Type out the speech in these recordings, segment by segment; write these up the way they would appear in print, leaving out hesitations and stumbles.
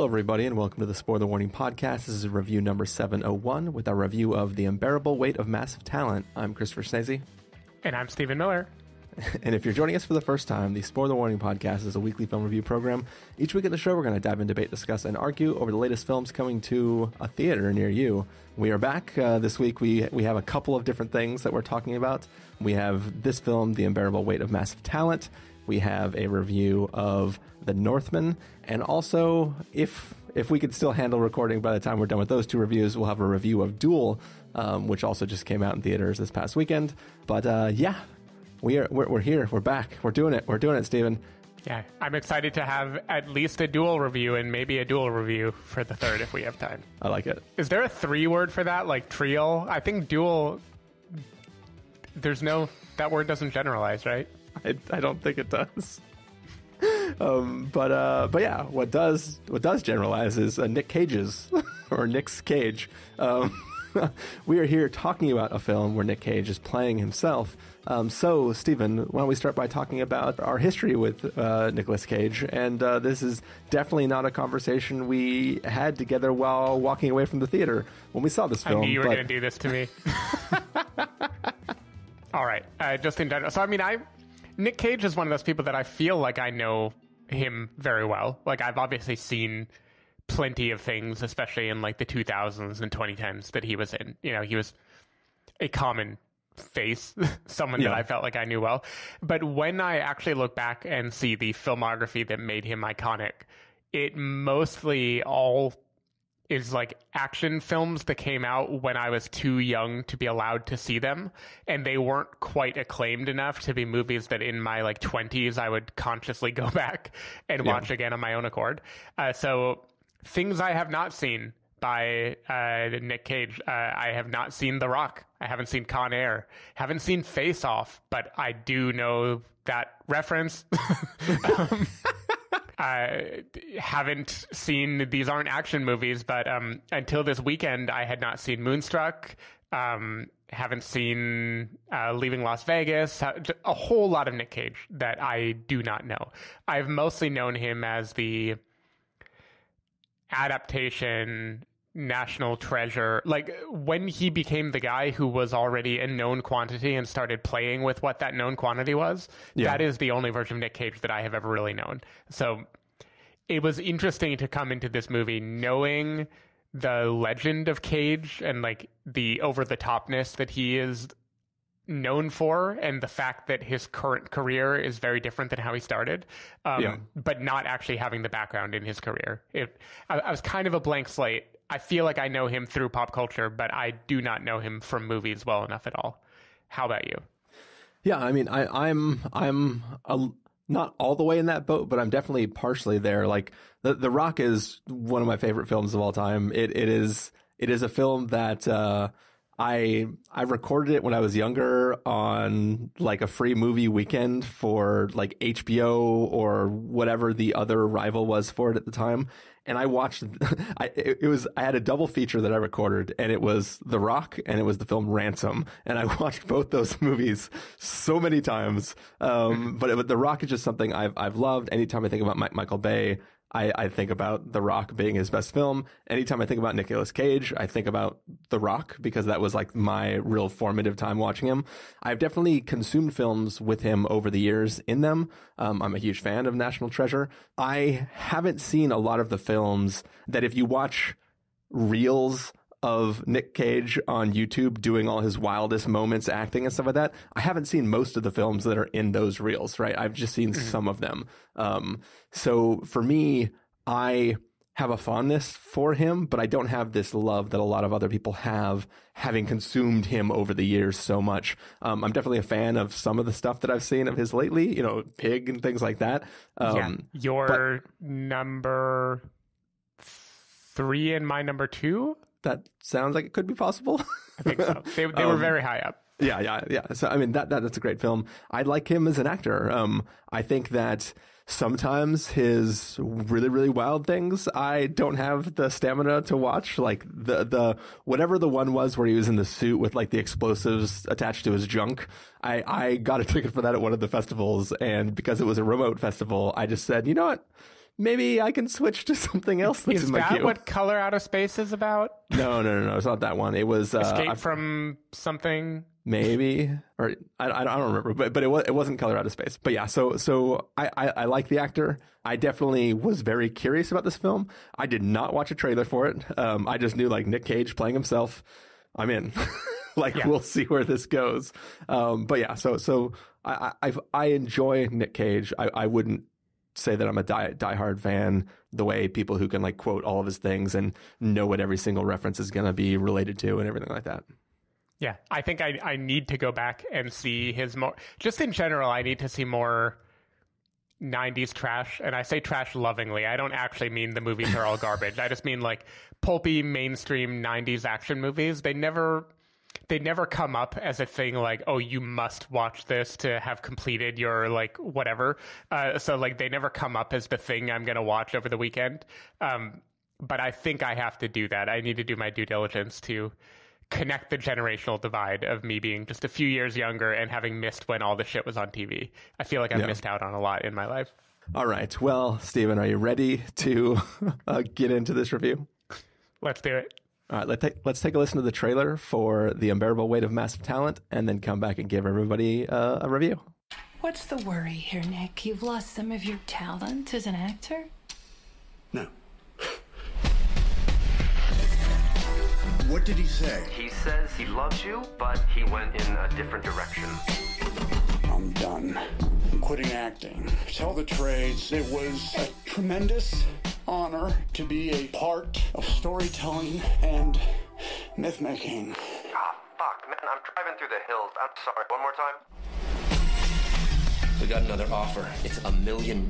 Hello, everybody, and welcome to the Spoiler Warning Podcast. This is review number 701 with our review of The Unbearable Weight of Massive Talent. I'm Christopher Schnese. And I'm Stephen Miller. And if you're joining us for the first time, the Spoiler Warning Podcast is a weekly film review program. Each week in the show, we're going to dive in, debate, discuss, and argue over the latest films coming to a theater near you. We are back this week. We have a couple of different things that we're talking about. We have this film, The Unbearable Weight of Massive Talent. We have a review of The Northman, and also, if we could still handle recording by the time we're done with those two reviews, we'll have a review of Duel, which also just came out in theaters this past weekend. But yeah, we're here, we're back, we're doing it, Stephen. Yeah, I'm excited to have at least a dual review and maybe a dual review for the third if we have time. I like it. Is there a 3-word for that, like trio? I think dual. That word doesn't generalize, right? I don't think it does. But yeah, what does generalize is Nick Cage's or Nick's Cage. We are here talking about a film where Nick Cage is playing himself. So, Stephen, why don't we start by talking about our history with Nicolas Cage? And this is definitely not a conversation we had together while walking away from the theater when we saw this film. I knew you were going to do this to me. All right, just in general. So, I mean, Nick Cage is one of those people that I feel like I know him very well. Like, I've obviously seen plenty of things, especially in like the 2000s and 2010s that he was in. You know, he was a common face, someone that I felt like I knew well. But when I actually look back and see the filmography that made him iconic, it mostly all is like action films that came out when I was too young to be allowed to see them, and they weren't quite acclaimed enough to be movies that in my like 20s I would consciously go back and watch again on my own accord. So things I have not seen by Nick Cage. I have not seen The Rock. I haven't seen Con Air. Haven't seen Face Off, but I do know that reference. I haven't seen, these aren't action movies, but until this weekend, I had not seen Moonstruck. Haven't seen Leaving Las Vegas. A whole lot of Nick Cage that I do not know. I've mostly known him as the adaptation national treasure. Like when he became the guy who was already a known quantity and started playing with what that known quantity was, that is the only version of Nick Cage that I have ever really known. So it was interesting to come into this movie knowing the legend of Cage and like the over-the-topness that he is known for, and the fact that his current career is very different than how he started, but not actually having the background in his career. I was kind of a blank slate. I feel like I know him through pop culture, but I do not know him from movies well enough at all. How about you? Yeah, I mean, I'm not all the way in that boat, but I'm definitely partially there. Like The Rock is one of my favorite films of all time. It is a film that I recorded it when I was younger on like a free movie weekend for like HBO or whatever the other rival was for it at the time. And I watched, I had a double feature that I recorded, and it was The Rock and it was the film Ransom. And I watched both those movies so many times. But The Rock is just something I've loved. Anytime I think about Michael Bay, I think about The Rock being his best film. Anytime I think about Nicolas Cage, I think about The Rock because that was like my real formative time watching him. I've definitely consumed films with him over the years in them. I'm a huge fan of National Treasure. I haven't seen a lot of the films that if you watch reels of Nick Cage on YouTube doing all his wildest moments acting and stuff like that, I haven't seen most of the films that are in those reels, right? I've just seen some of them. So for me, I have a fondness for him, but I don't have this love that a lot of other people have, having consumed him over the years so much. I'm definitely a fan of some of the stuff that I've seen of his lately, you know, Pig and things like that. Your number 3 and my number 2? That sounds like it could be possible. I think so. They were very high up. Yeah. So, I mean, that's a great film. I like him as an actor. I think that sometimes his really, really wild things, I don't have the stamina to watch. Like the whatever the one was where he was in the suit with like the explosives attached to his junk. I got a ticket for that at one of the festivals. And because it was a remote festival, I just said, you know what? maybe I can switch to something else that's Is in my that queue. what Color Out of Space is about? No. It's not that one. It was Escape from something? maybe, or I don't remember, but it wasn't Color Out of Space. But yeah, so I like the actor. I definitely was very curious about this film. I did not watch a trailer for it. I just knew like Nick Cage playing himself. I'm in. We'll see where this goes. But yeah, so I enjoy Nick Cage. I wouldn't say that I'm a diehard fan the way people who can like quote all of his things and know what every single reference is going to be related to and everything like that. Yeah, I think I need to go back and see his more... Just in general, I need to see more 90s trash. And I say trash lovingly. I don't actually mean the movies are all garbage. I just mean like pulpy, mainstream 90s action movies. They never come up as a thing like, oh, you must watch this to have completed your like whatever. So like they never come up as the thing I'm going to watch over the weekend. But I think I have to do that. I need to do my due diligence to connect the generational divide of me being just a few years younger and having missed when all the shit was on TV. I feel like I've missed out on a lot in my life. All right. Well, Stephen, are you ready to get into this review? Let's do it. All right, let's take a listen to the trailer for The Unbearable Weight of Massive Talent and then come back and give everybody a review. What's the worry here, Nick? You've lost some of your talent as an actor? No. What did he say? He says he loves you, but he went in a different direction. I'm done. I'm quitting acting. Tell the trades, it was a tremendous honor to be a part of storytelling and myth-making. Ah, fuck, man, I'm driving through the hills. I'm sorry. One more time. We got another offer. It's $1 million.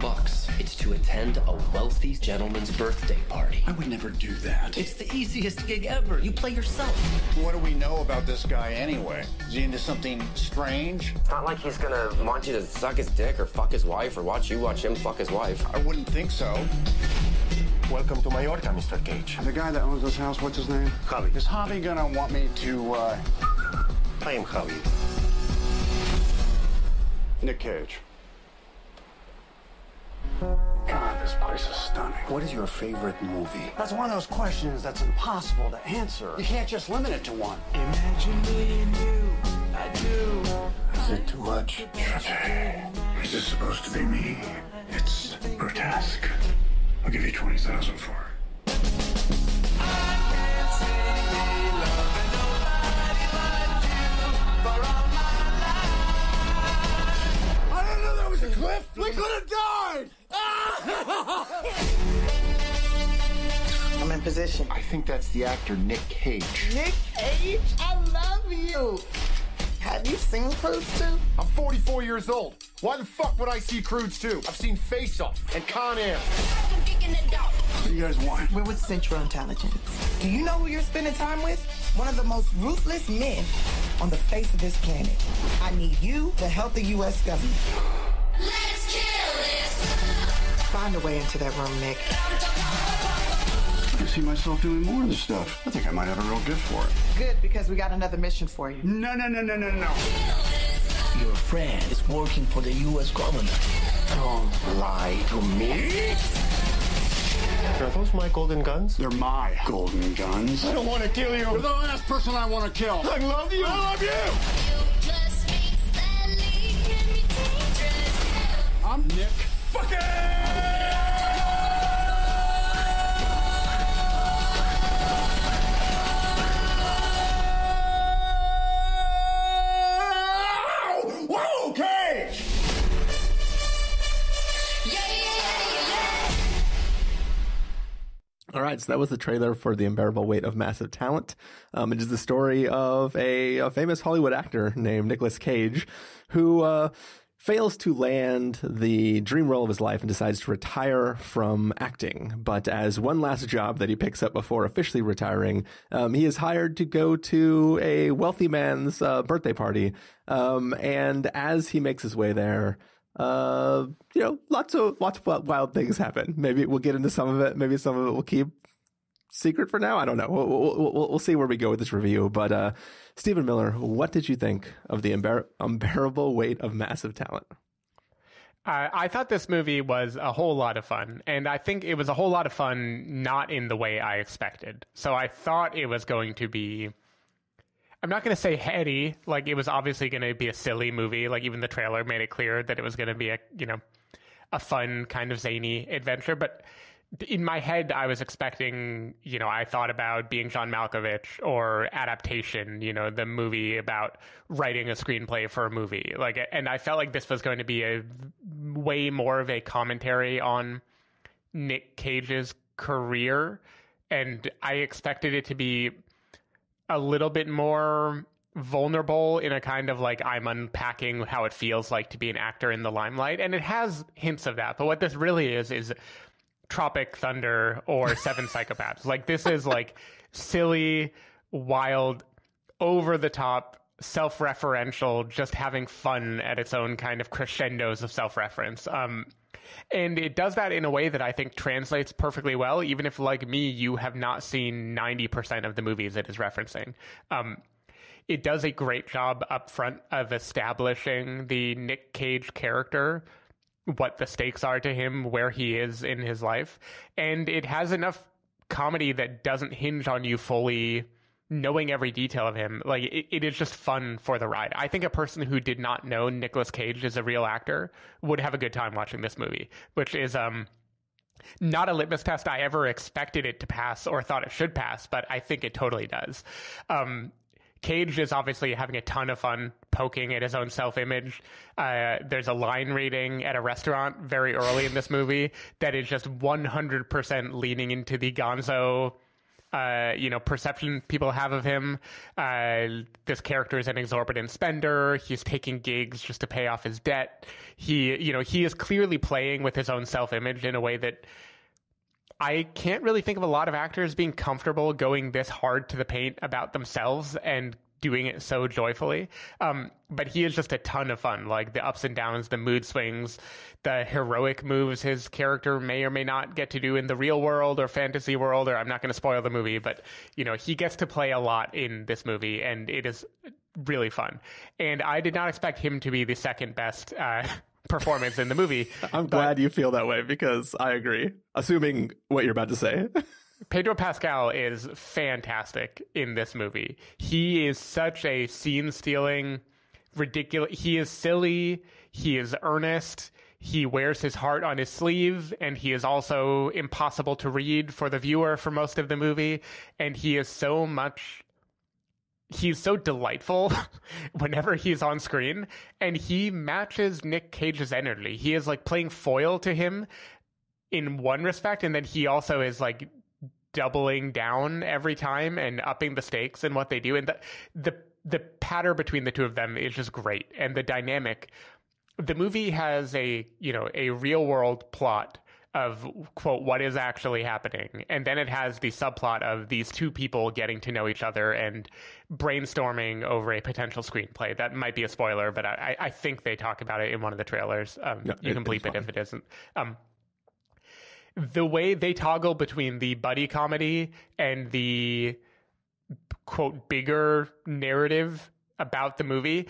It's to attend a wealthy gentleman's birthday party. I would never do that. It's the easiest gig ever. You play yourself. What do we know about this guy anyway? Is he into something strange? It's not like he's gonna want you to suck his dick or fuck his wife or watch you watch him fuck his wife. I wouldn't think so. Welcome to Mallorca, Mr. Cage. The guy that owns this house, what's his name? Javi. Is Javi gonna want me to, I am Javi. Nick Cage. God, this place is stunning. What is your favorite movie? That's one of those questions that's impossible to answer. You can't just limit it to one. Imagine me and you, I do. Is it too much? Is this supposed to be me? It's grotesque. I'll give you 20,000 for it. I didn't know that was a cliff. We could have died. I'm in position. I think that's the actor Nick Cage. Nick Cage, I love you. Have you seen Cruise 2? I'm 44 years old. Why the fuck would I see Cruise 2? I've seen Face Off and Con Air. What do you guys want? We're with Central Intelligence. Do you know who you're spending time with? One of the most ruthless men on the face of this planet. I need you to help the U.S. government. Let's kill this. Find a way into that room, Nick. I can see myself doing more of this stuff. I think I might have a real gift for it. Good, because we got another mission for you. No. Your friend is working for the U.S. government. Don't lie to me. Are those my golden guns? They're my golden guns. I don't want to kill you. You're the last person I want to kill. I love you. I love you. I'm Nick fucking. Whoa, Cage! All right, so that was the trailer for The Unbearable Weight of Massive Talent. It is the story of a famous Hollywood actor named Nicolas Cage who fails to land the dream role of his life and decides to retire from acting. But as one last job that he picks up before officially retiring, he is hired to go to a wealthy man's birthday party. And as he makes his way there, lots of wild things happen. Maybe we'll get into some of it. Maybe some of it we'll keep secret for now. I don't know. We'll see where we go with this review. But Stephen Miller, what did you think of The Unbearable Weight of Massive Talent? I thought this movie was a whole lot of fun, and I think it was a whole lot of fun not in the way I expected. So I thought it was going to be, I'm not going to say heady, like it was obviously going to be a silly movie, like even the trailer made it clear that it was going to be a fun kind of zany adventure, but in my head, I was expecting, I thought about Being John Malkovich or Adaptation, the movie about writing a screenplay for a movie. And I felt like this was going to be a way more of a commentary on Nick Cage's career. And I expected it to be a little bit more vulnerable in a kind of like, I'm unpacking how it feels like to be an actor in the limelight. And it has hints of that. But what this really is Tropic Thunder or Seven Psychopaths. Like, this is like silly, wild, over the top, self-referential, just having fun at its own kind of crescendos of self-reference. And it does that in a way that I think translates perfectly well, even if, like me, you have not seen 90% of the movies it is referencing. It does a great job up front of establishing the Nick Cage character, what the stakes are to him, where he is in his life. And it has enough comedy that doesn't hinge on you fully knowing every detail of him. Like, it is just fun for the ride. I think a person who did not know Nicolas Cage is a real actor would have a good time watching this movie, which is not a litmus test I ever expected it to pass or thought it should pass, but I think it totally does. Cage is obviously having a ton of fun poking at his own self-image. There's a line reading at a restaurant very early in this movie that is just 100% leaning into the gonzo, perception people have of him. This character is an exorbitant spender. He's taking gigs just to pay off his debt. He is clearly playing with his own self-image in a way that I can't really think of a lot of actors being comfortable going this hard to the paint about themselves and doing it so joyfully. But he is just a ton of fun, like the ups and downs, the mood swings, the heroic moves his character may or may not get to do in the real world or fantasy world, or I'm not going to spoil the movie, but he gets to play a lot in this movie, and it is really fun. And I did not expect him to be the second best performance in the movie. I'm glad you feel that way, because I agree, assuming what you're about to say. Pedro Pascal is fantastic in this movie. He is such a scene-stealing, ridiculous... He is silly, he is earnest, he wears his heart on his sleeve, and he is also impossible to read for the viewer for most of the movie, and he is so much... He's so delightful whenever he's on screen, and he matches Nick Cage's energy. He is like playing foil to him in one respect, and then he also is like doubling down every time and upping the stakes in what they do. And the patter between the two of them is just great. And the dynamic, the movie has a real world plot of, quote, what is actually happening. And then it has the subplot of these two people getting to know each other and brainstorming over a potential screenplay. That might be a spoiler, but I think they talk about it in one of the trailers. You can bleep it if it isn't. The way they toggle between the buddy comedy and the, quote, bigger narrative about the movie,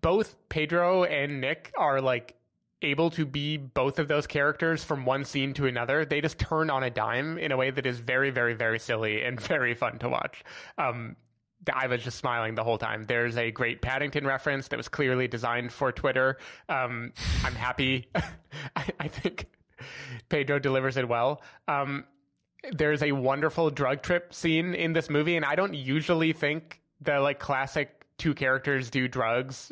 both Pedro and Nick are like able to be both of those characters from one scene to another. They just turn on a dime in a way that is very, very, very silly and very fun to watch. I was just smiling the whole time. There's a great Paddington reference that was clearly designed for Twitter. I'm happy. I think Pedro delivers it well. There's a wonderful drug trip scene in this movie, and I don't usually think the like classic two characters do drugs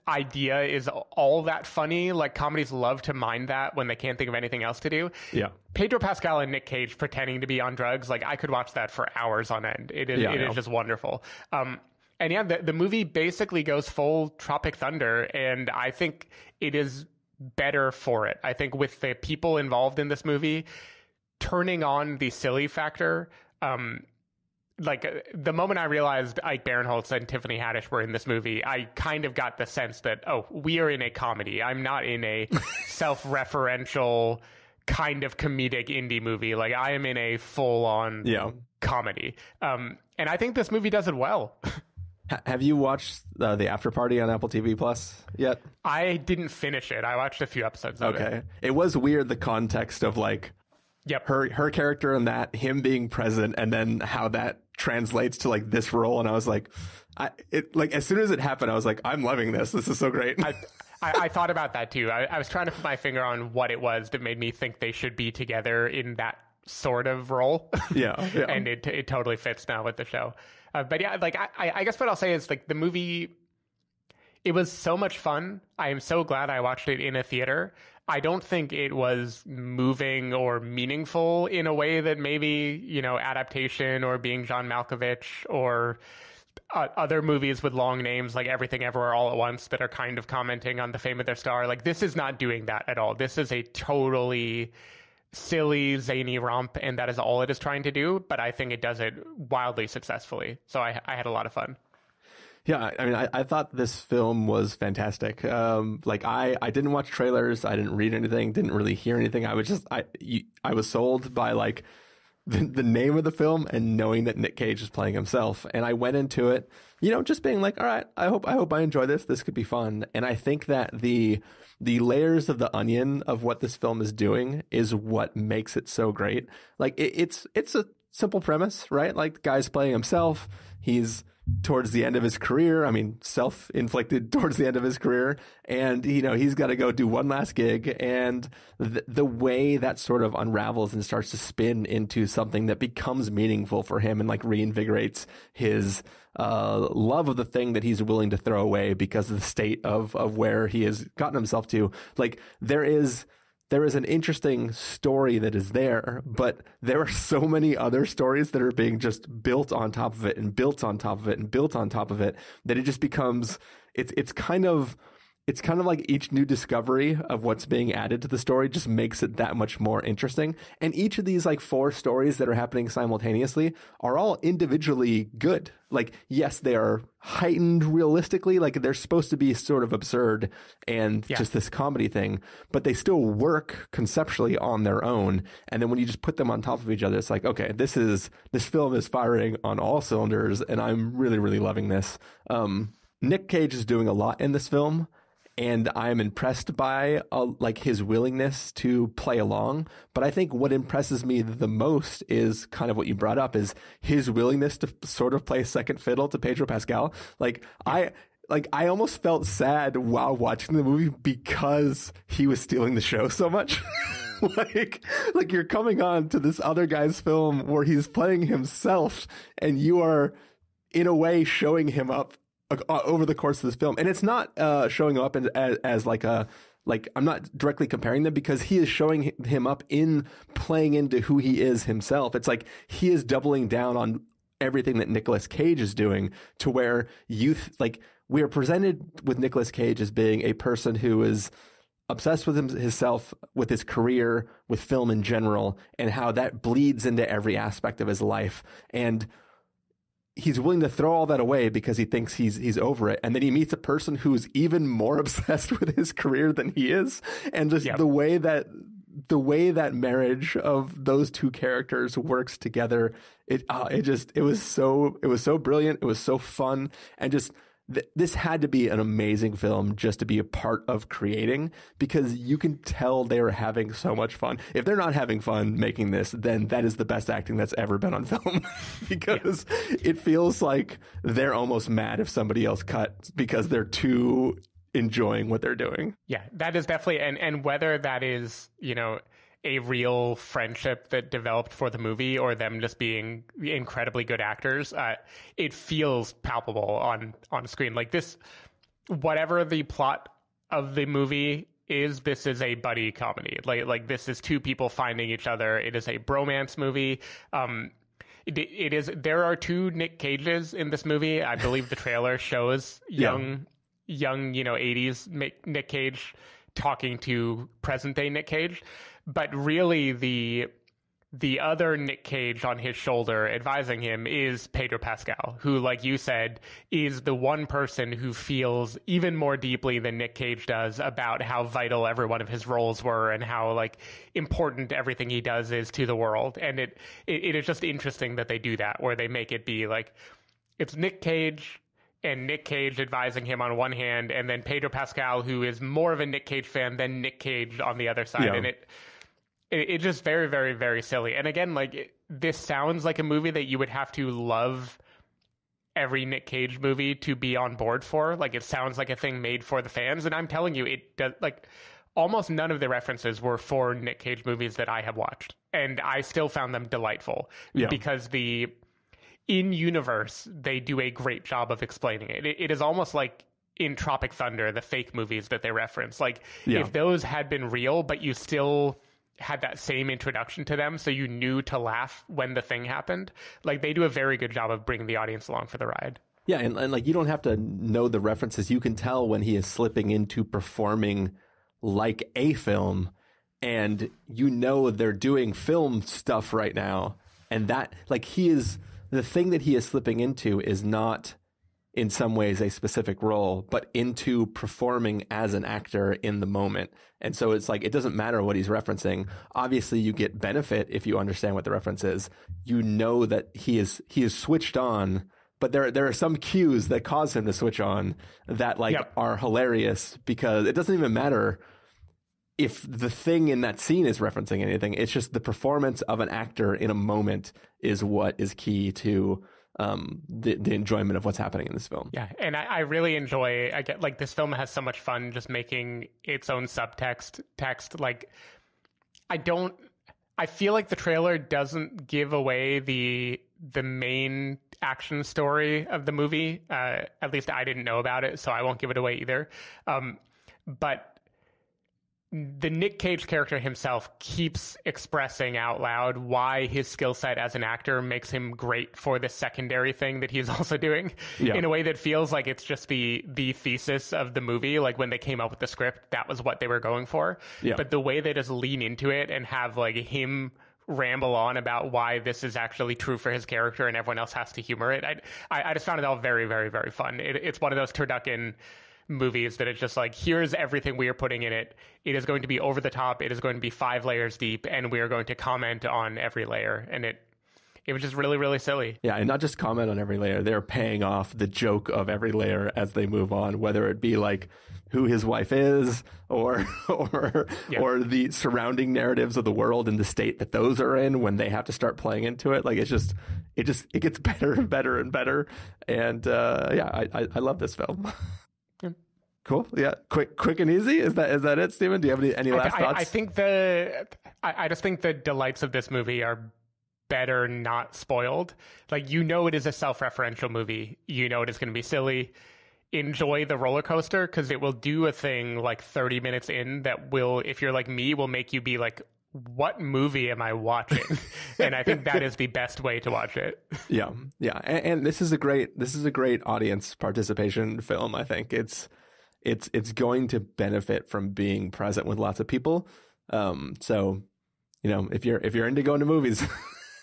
idea is all that funny. Like, comedies love to mind that when they can't think of anything else to do. Yeah. Pedro Pascal and Nick Cage pretending to be on drugs, like, I could watch that for hours on end. It is just wonderful. And yeah, the movie basically goes full Tropic Thunder, and I think it is better for it. I think with the people involved in this movie turning on the silly factor, like the moment I realized Ike Barinholtz and Tiffany Haddish were in this movie, I kind of got the sense that, oh, we are in a comedy. I'm not in a self-referential kind of comedic indie movie. Like, I am in a full-on comedy. And I think this movie does it well. Have you watched the After Party on Apple TV Plus yet? I didn't finish it. I watched a few episodes of it. Okay. It was weird, the context of like her character and that, him being present, and then how that translates to like this role. And I was like, as soon as it happened, I was like, I'm loving this. This is so great. I thought about that too. I was trying to put my finger on what it was that made me think they should be together in that sort of role. Yeah. And it totally fits now with the show. But yeah, like I guess what I'll say is like the movie, it was so much fun. I am so glad I watched it in a theater. I don't think it was moving or meaningful in a way that maybe, you know, Adaptation or Being John Malkovich or other movies with long names like Everything Everywhere All at Once that are kind of commenting on the fame of their star. Like, this is not doing that at all. This is a totally silly, zany romp, and that is all it is trying to do. But I think it does it wildly successfully. So I had a lot of fun. Yeah, I mean, I thought this film was fantastic. Like, I didn't watch trailers. I didn't read anything. Didn't really hear anything. I was just, I was sold by like the name of the film and knowing that Nick Cage is playing himself. And I went into it, you know, just being like, all right, I hope I enjoy this. This could be fun. And I think that the layers of the onion of what this film is doing is what makes it so great. Like, it's a simple premise, right? Like, the guy's playing himself. He's towards the end of his career. I mean, self-inflicted towards the end of his career. And, you know, he's got to go do one last gig. And the way that sort of unravels and starts to spin into something that becomes meaningful for him and like reinvigorates his love of the thing that he's willing to throw away because of the state of where he has gotten himself to. Like, there is an interesting story that is there, but there are so many other stories that are being just built on top of it and built on top of it and built on top of it that it just becomes, it's kind of like each new discovery of what's being added to the story just makes it that much more interesting. And each of these like 4 stories that are happening simultaneously are all individually good. Like, yes, they are heightened realistically, like they're supposed to be sort of absurd and just this comedy thing, but they still work conceptually on their own. And then when you just put them on top of each other, it's like, okay, this film is firing on all cylinders, and I'm really, really loving this. Nick Cage is doing a lot in this film, and I'm impressed by like his willingness to play along. But I think what impresses me the most is kind of what you brought up, is his willingness to sort of play second fiddle to Pedro Pascal. Like, I almost felt sad while watching the movie because he was stealing the show so much. like you're coming on to this other guy's film where he's playing himself, and you are in a way showing him up over the course of this film. And it's not showing up as like I'm not directly comparing them, because he is showing him up in playing into who he is himself. It's like he is doubling down on everything that Nicolas Cage is doing, to where we are presented with Nicolas Cage as being a person who is obsessed with himself, with his career, with film in general, and how that bleeds into every aspect of his life. And he's willing to throw all that away because he thinks he's over it. And then he meets a person who's even more obsessed with his career than he is. And just the way that marriage of those two characters works together, it was so brilliant. It was so fun. And just, this had to be an amazing film just to be a part of creating, because you can tell they are having so much fun. If they're not having fun making this, then that is the best acting that's ever been on film, because it feels like they're almost mad if somebody else cut, because they're too enjoying what they're doing. Yeah, that is definitely, and whether that is, you know, a real friendship that developed for the movie or them just being incredibly good actors, it feels palpable on screen. Like, this, whatever the plot of the movie is, this is a buddy comedy. Like this is two people finding each other. It is a bromance movie. It is. There are 2 Nick Cages in this movie. I believe the trailer shows young, you know, 80s Nick Cage talking to present day Nick Cage. But really, the other Nick Cage on his shoulder advising him is Pedro Pascal, who, like you said, is the one person who feels even more deeply than Nick Cage does about how vital every one of his roles were and how like important everything he does is to the world. And it is just interesting that they do that, where they make it be like, it's Nick Cage and Nick Cage advising him on one hand, and then Pedro Pascal, who is more of a Nick Cage fan than Nick Cage on the other side. And it just very, very, very silly. And again, like, this sounds like a movie that you would have to love every Nick Cage movie to be on board for. Like, it sounds like a thing made for the fans. And I'm telling you, it does, like, almost none of the references were for Nick Cage movies that I have watched. And I still found them delightful because in universe, they do a great job of explaining it. It is almost like in Tropic Thunder, the fake movies that they reference. Like, if those had been real, but you still had that same introduction to them, so you knew to laugh when the thing happened, like, they do a very good job of bringing the audience along for the ride. Yeah, and like, you don't have to know the references. You can tell when he is slipping into performing like a film, and you know they're doing film stuff right now. And that, like, the thing that he is slipping into is not in some ways a specific role, but into performing as an actor in the moment. And so it's like, it doesn't matter what he's referencing. Obviously you get benefit if you understand what the reference is. You know that he is switched on, but there are some cues that cause him to switch on that are hilarious, because it doesn't even matter if the thing in that scene is referencing anything. It's just the performance of an actor in a moment is what is key to the enjoyment of what's happening in this film. Yeah, and I really enjoy, I get, like, this film has so much fun just making its own subtext text. Like, I feel like the trailer doesn't give away the main action story of the movie. At least I didn't know about it, so I won't give it away either. But the Nick Cage character himself keeps expressing out loud why his skill set as an actor makes him great for the secondary thing that he's also doing in a way that feels like it's just the thesis of the movie. Like, when they came up with the script, that was what they were going for. But the way they just lean into it and have, like, him ramble on about why this is actually true for his character and everyone else has to humor it, I just found it all very, very, very fun. It's one of those turducken movies that it's just like, here's everything we are putting in it. It is going to be over the top. It is going to be 5 layers deep, and we are going to comment on every layer. And it was just really, really silly. Yeah, and not just comment on every layer. They're paying off the joke of every layer as they move on, whether it be like who his wife is or the surrounding narratives of the world and the state that those are in when they have to start playing into it. Like, it gets better and better and better. And I love this film. Cool. Yeah. Quick and easy. Is that it, Stephen? Do you have any last thoughts? I think I just think the delights of this movie are better not spoiled. Like, you know, it is a self-referential movie. You know, it is going to be silly. Enjoy the roller coaster, because it will do a thing like 30 minutes in that will, if you're like me, will make you be like, what movie am I watching? And I think that is the best way to watch it. Yeah. And this is a great audience participation film. I think it's going to benefit from being present with lots of people. So, you know, if you're into going to movies,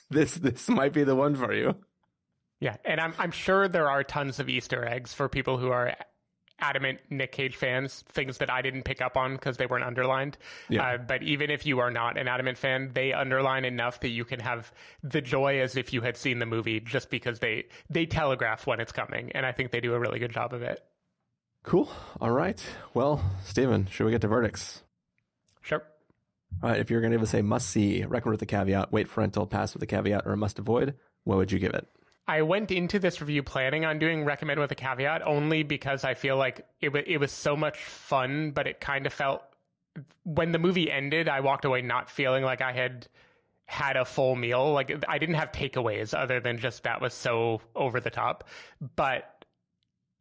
this might be the one for you. Yeah, and I'm sure there are tons of Easter eggs for people who are adamant Nick Cage fans, things that I didn't pick up on because they weren't underlined. Yeah. But even if you are not an adamant fan, they underline enough that you can have the joy as if you had seen the movie, just because they telegraph when it's coming, and I think they do a really good job of it. Cool. All right. Well, Stephen, should we get to verdicts? Sure. All right. If you're going to give us a must-see, recommend with a caveat, wait for rental, pass with a caveat, or a must-avoid, what would you give it? I went into this review planning on doing recommend with a caveat only because I feel like it was so much fun, but it kind of felt, when the movie ended, I walked away not feeling like I had a full meal. Like, I didn't have takeaways other than just that was so over the top. But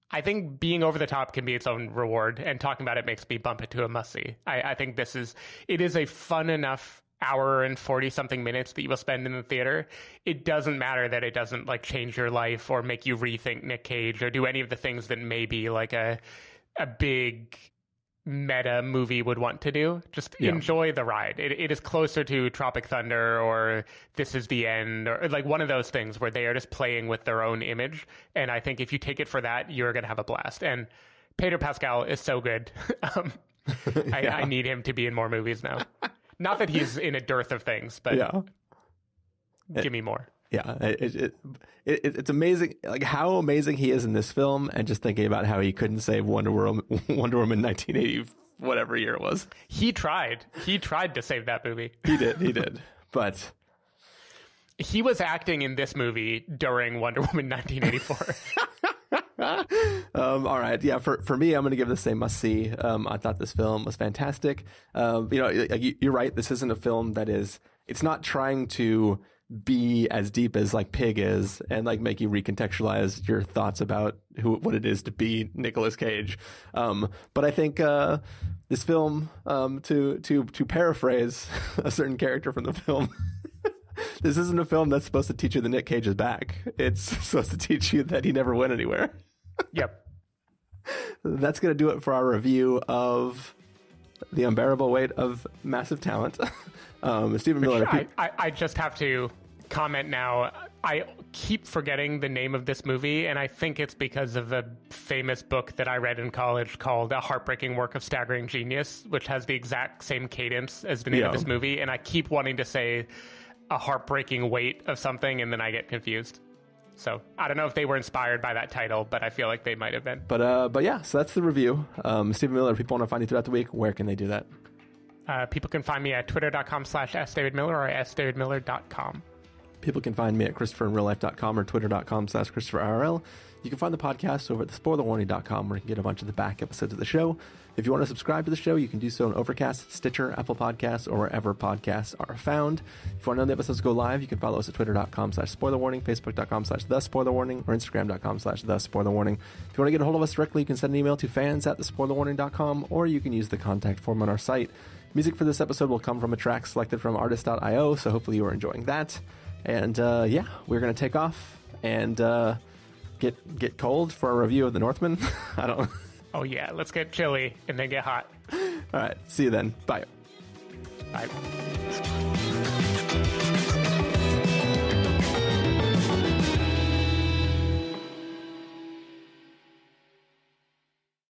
I think being over the top can be its own reward, and talking about it makes me bump it to a must-see. I think it is a fun enough hour and 40 something minutes that you will spend in the theater. It doesn't matter that it doesn't like change your life or make you rethink Nick Cage or do any of the things that maybe like a big meta movie would want to do. Just enjoy the ride. It is closer to Tropic Thunder or This Is the End, or like one of those things where they are just playing with their own image. And I think if you take it for that, you're going to have a blast. And Pedro Pascal is so good. I need him to be in more movies now. Not that he's in a dearth of things, but give me more. Yeah, it's amazing, like how amazing he is in this film, and just thinking about how he couldn't save Wonder Woman 1980, whatever year it was. He tried to save that movie. He did, but he was acting in this movie during Wonder Woman 1984. All right, yeah. For me, I'm going to give this a must see. I thought this film was fantastic. You're right. This isn't a film that is. It's not trying to be as deep as like Pig is, and like make you recontextualize your thoughts about what it is to be Nicolas Cage. But I think this film, to paraphrase a certain character from the film. This isn't a film that's supposed to teach you that Nick Cage is back. It's supposed to teach you that he never went anywhere. Yep. That's going to do it for our review of The Unbearable Weight of Massive Talent. Stephen Miller. I just have to comment now. I keep forgetting the name of this movie, and I think it's because of a famous book that I read in college called A Heartbreaking Work of Staggering Genius, which has the exact same cadence as the name of this movie. And I keep wanting to say A Heartbreaking Weight of something, and then I get confused. So I don't know if they were inspired by that title, but I feel like they might have been. But yeah, so that's the review. Stephen Miller, if people want to find you throughout the week, where can they do that? People can find me at twitter.com/sdavidmiller or sdavidmiller.com. People can find me at christopherinreallife.com or twitter.com/christopherrl. You can find the podcast over at thespoilerwarning.com, where you can get a bunch of the back episodes of the show. If you want to subscribe to the show, you can do so on Overcast, Stitcher, Apple Podcasts, or wherever podcasts are found. If you want to know the episodes go live, you can follow us at twitter.com/spoilerwarning, facebook.com/thespoilerwarning, or instagram.com/thespoilerwarning. If you want to get a hold of us directly, you can send an email to fans@thespoilerwarning.com, or you can use the contact form on our site. Music for this episode will come from a track selected from artist.io, so hopefully you are enjoying that. And yeah, we're going to take off and get cold for a review of The Northman. I don't know. Oh yeah, let's get chilly and then get hot. All right, see you then. Bye. Bye.